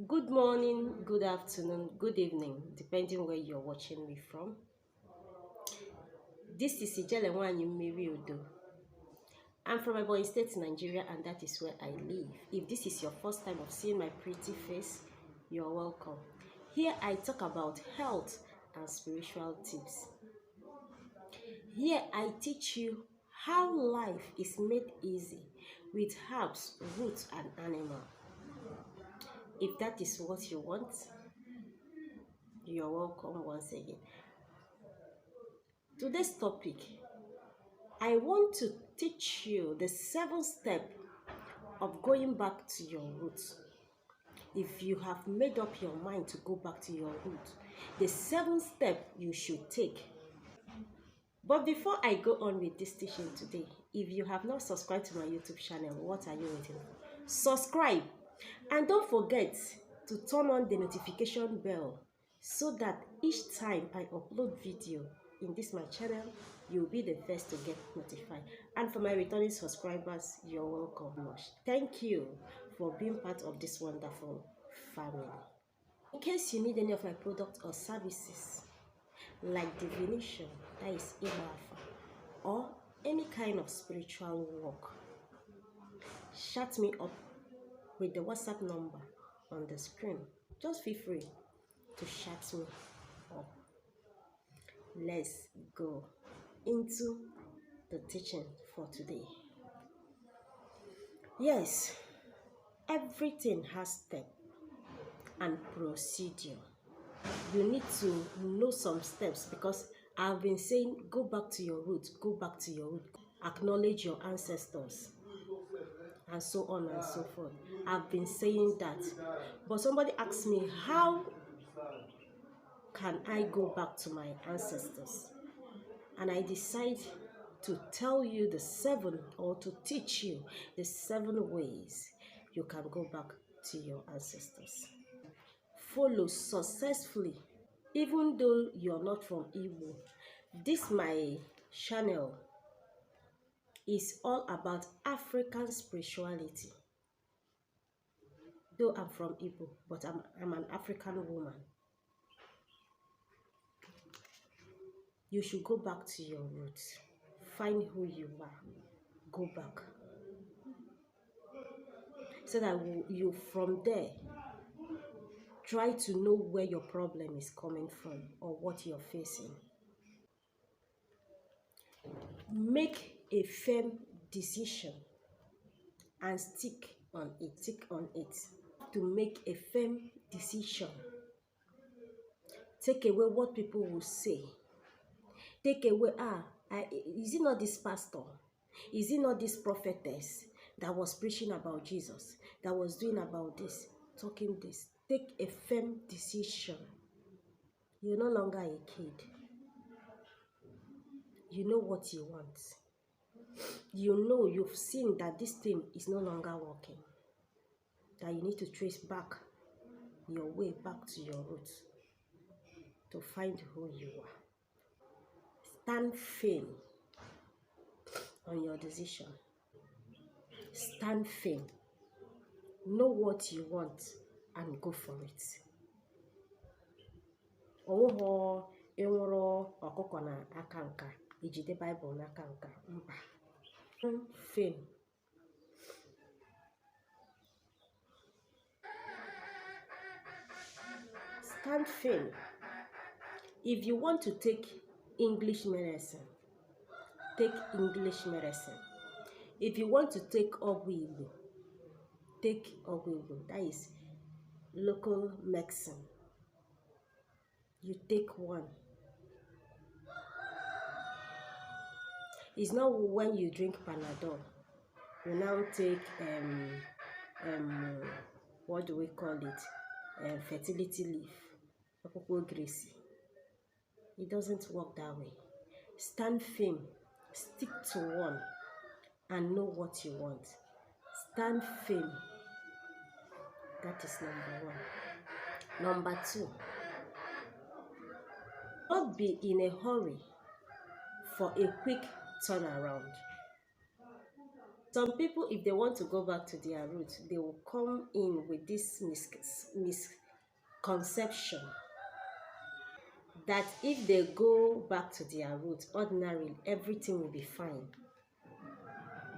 Good morning, good afternoon, good evening, depending where you're watching me from. This is Ijele Nwanyi Mmiri Udo. I'm from Ebonyi State, Nigeria, and that is where I live. If this is your first time of seeing my pretty face, you're welcome. Here I talk about health and spiritual tips. Here I teach you how life is made easy with herbs, roots, and animals. If that is what you want, you're welcome once again. Today's topic, I want to teach you the 7 steps of going back to your roots. If you have made up your mind to go back to your roots, the 7 steps you should take. But before I go on with this teaching today, if you have not subscribed to my YouTube channel, what are you waiting for? Subscribe, and don't forget to turn on the notification bell so that each time I upload video in this my channel, you'll be the first to get notified. And for my returning subscribers, you're welcome much. Thank you for being part of this wonderful family. In case you need any of my products or services, like divination, that is Ibafa, or any kind of spiritual work, chat me up with the WhatsApp number on the screen. Just feel free to chat me up. Let's go into the teaching for today. Yes, everything has step and procedure. You need to know some steps because I've been saying go back to your roots, go back to your roots, acknowledge your ancestors, and so on and so forth. I've been saying that, but somebody asked me, how can I go back to my ancestors? And I decide to tell you the 7, or to teach you the 7 ways you can go back to your ancestors. Follow successfully, even though you're not from Igbo. This my channel is all about African spirituality. Though I'm from Igbo, but I'm an African woman. You should go back to your roots. Find who you are. Go back. So that you from there try to know where your problem is coming from or what you're facing. Make a firm decision and stick on it. Stick on it. To make a firm decision. Take away what people will say. Take away, is it not this pastor? Is it not this prophetess that was preaching about Jesus, that was doing about this, talking this? Take a firm decision. You're no longer a kid. You know what you want. You know, you've seen that this thing is no longer working. That you need to trace back your way back to your roots to find who you are. Stand firm on your decision. Stand firm. Know what you want and go for it. Owo enwero ọkụkọ na aka nka ejide Bible na aka nka mba. Firm. Stand firm. If you want to take English medicine, take English medicine. If you want to take Ogwu Igbo, take Ogwu Igbo. That is local medicine. You take one. It's not when you drink Panadol. You now take what do we call it? Fertility leaf. It doesn't work that way. Stand firm. Stick to one and know what you want. Stand firm. That is number 1. Number 2. Don't be in a hurry for a quick turnaround. Some people, if they want to go back to their roots, they will come in with this misconception that if they go back to their roots, ordinarily, everything will be fine.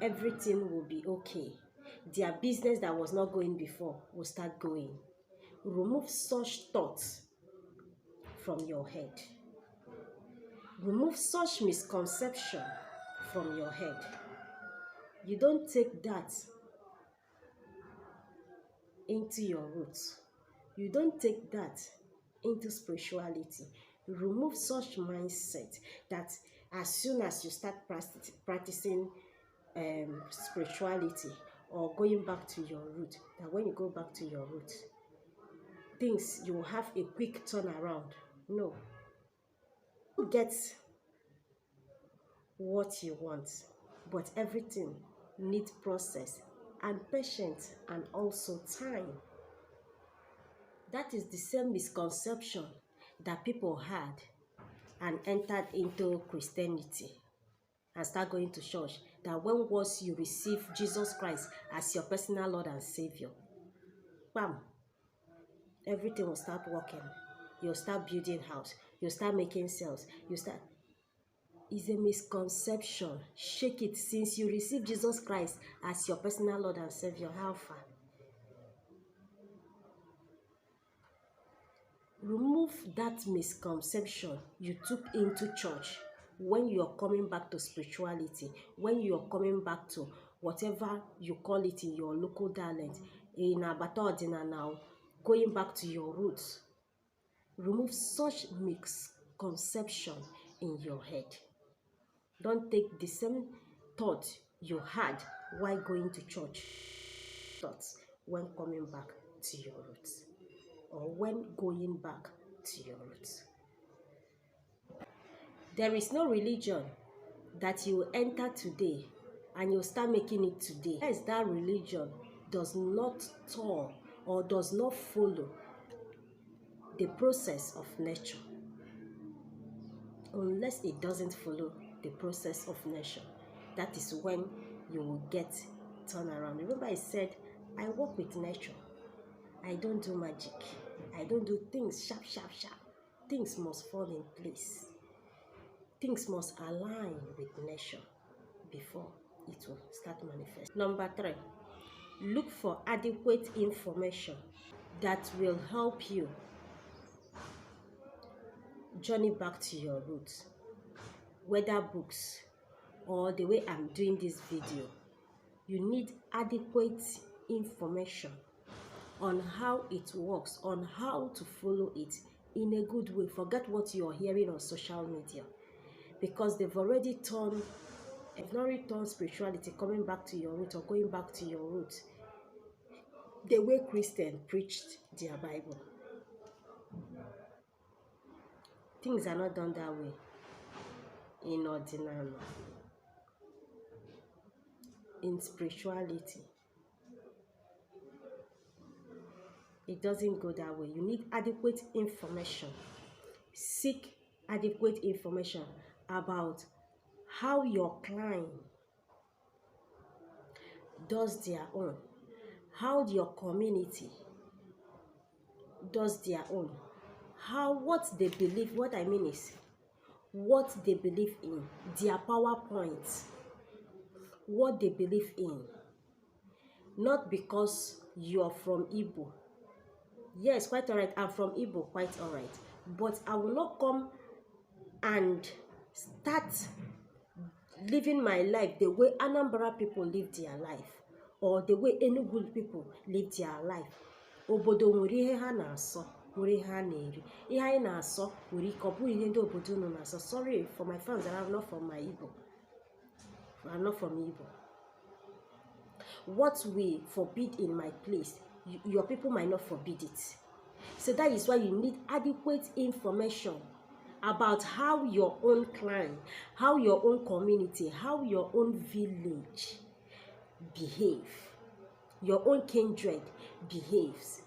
Everything will be okay. Their business that was not going before will start going. Remove such thoughts from your head. Remove such misconception from your head. You don't take that into your roots. You don't take that into spirituality. Remove such mindset that as soon as you start practicing spirituality or going back to your root, that when you go back to your root, things, you will have a quick turnaround. No. Get what you want, but everything needs process and patience and also time. That is the same misconception that people had and entered into Christianity and start going to church, that when once you receive Jesus Christ as your personal Lord and Savior, bam, everything will start working. You'll start building house, you'll start making sales, you start. Is a misconception. Shake it. Since you receive Jesus Christ as your personal Lord and Savior, how far? Remove that misconception you took into church when you are coming back to spirituality, when you are coming back to whatever you call it in your local dialect, in Abatodina now, going back to your roots. Remove such misconception in your head. Don't take the same thought you had while going to church thoughts when coming back to your roots, or when going back to your roots. There is no religion that you enter today and you start making it today. Yes, that religion does not tour or does not follow the process of nature. Unless it doesn't follow the process of nature, that is when you will get turnaround. Remember, I said I work with nature. I don't do magic. I don't do things sharp. Things must fall in place. Things must align with nature before it will start manifesting. Number 3, look for adequate information that will help you journey back to your roots, whether books or the way I'm doing this video. You need adequate information on how it works, on how to follow it in a good way. Forget what you're hearing on social media, because they've already turned spirituality, coming back to your root or going back to your roots, the way Christians preached their Bible. Things are not done that way in ordinary. In spirituality, it doesn't go that way. You need adequate information. Seek adequate information about how your client does their own, how your community does their own, what they believe. What I mean is what they believe in, their PowerPoints, what they believe in. Not because you're from Igbo. Yes, quite all right. I'm from Igbo, quite all right. But I will not come and start living my life the way Anambra people live their life, or the way Enugu people live their life. Obodo nwere ihe ha na-asọ, nwere ihe ha na-eri. Ihe anyị na-asọ nwere ike ọ bụghị ihe ndị obodo unu na-asọ. Sorry for my fans that are not from my Igbo. I'm not from Igbo. What we forbid in my place, your people might not forbid it. So that is why you need adequate information about how your own clan, how your own community, how your own village behave, your own kindred behaves.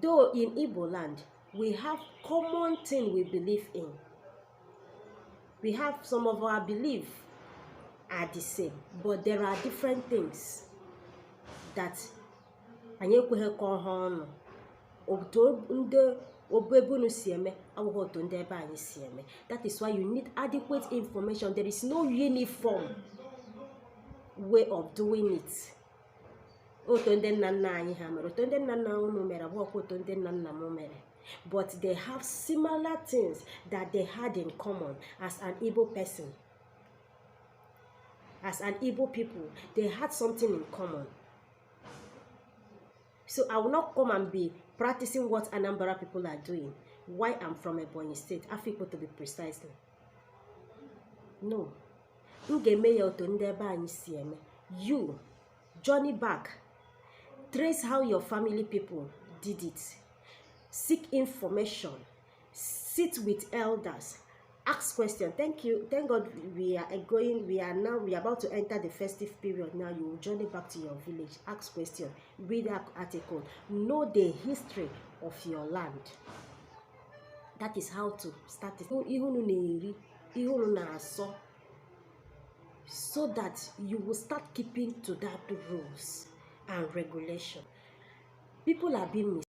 Though in Igbo land, we have common thing we believe in. We have some of our belief are the same, but there are different things that anyị ekweghị ka ọha ọnụ. Otu ndị obebunu si eme abụghị otu ndị ebe anyị si eme. That is why you need adequate information. There is no uniform way of doing it. Otu ndị nna nna anyị ha mere, otu ndị nna nna unu mere abụghị otu ndị nna nna m mere. But they have similar things that they had in common as an Igbo person. As an Igbo people, they had something in common. So I will not come and be practicing what Anambra people are doing. Why I'm from Ebonyi State, Afikpo to be precisely. No. You journey back. Trace how your family people did it. Seek information. Sit with elders. Ask questions. Thank you. Thank God we are about to enter the festive period now. You will journey back to your village. Ask questions. Read that article. Know the history of your land. That is how to start it. So that you will start keeping to that rules and regulation. People are being